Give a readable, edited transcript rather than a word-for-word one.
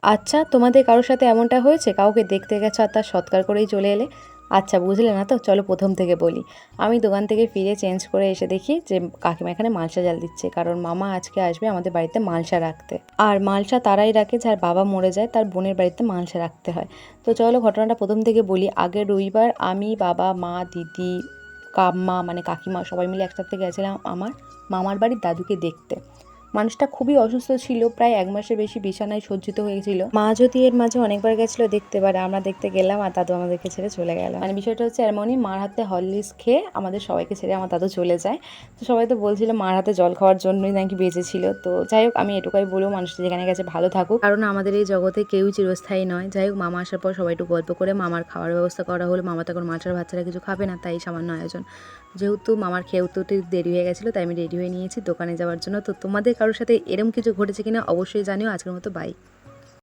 আচ্ছা, তোমাদের কারোর সাথে এমনটা হয়েছে? কাউকে দেখতে গেছো আর তার সৎকার করেই চলে এলে? আচ্ছা, বুঝলে না তো? চলো প্রথম থেকে বলি। আমি দোকান থেকে ফিরে চেঞ্জ করে এসে দেখি যে কাকিমা এখানে মালসা জাল দিচ্ছে। কারণ মামা আজকে আসবে আমাদের বাড়িতে মালসা রাখতে। আর মালসা তারাই রাখে যার বাবা মরে যায় তার বোনের বাড়িতে মালসা রাখতে হয়। তো চলো ঘটনাটা প্রথম থেকে বলি। আগের রবিবার আমি, বাবা, মা, দিদি, কাম্মা মানে কাকিমা সবাই মিলে একসাথে গেছিলাম আমার মামার বাড়ির দাদুকে দেখতে। মানুষটা খুবই অসুস্থ ছিল, প্রায় ১ মাসের বেশি বিছানায় সজ্জিত হয়েছিল। মা যদি এর মাঝে অনেকবার গেছিল দেখতে, এবারে আমরা দেখতে গেলাম আর দাদু আমাদেরকে ছেড়ে চলে গেল। মানে বিষয়টা হচ্ছে এমনই, মার হাতে হরলিক্স খেয়ে আমাদের সবাইকে ছেড়ে আমার দাদু চলে যায়। তো সবাই তো বলছিল মার হাতে জল খাওয়ার জন্যই নাকি বেঁচেছিল। তো যাই হোক, আমি এটুকুই বলবো মানুষটা যেখানে গেছে ভালো থাকুক, কারণ আমাদের এই জগতে কেউই চিরস্থায়ী নয়। যাই হোক, মামা আসার পর সবাই একটু গল্প করে মামার খাওয়ার ব্যবস্থা করা হলো। মামা তখন মাছ আর ভাত ছাড়া কিছু খাবে না, তাই সামান্য আয়োজন। যেহেতু মামার খেয়ে উঠতে দেরি হয়ে গেছিলো, তাই আমি রেডি হয়ে নিয়েছি দোকানে যাওয়ার জন্য। তো তোমাদের কারোর সাথে এরম কিছু ঘটেছে কিনা অবশ্যই জানিও। আজকের মতো বাই।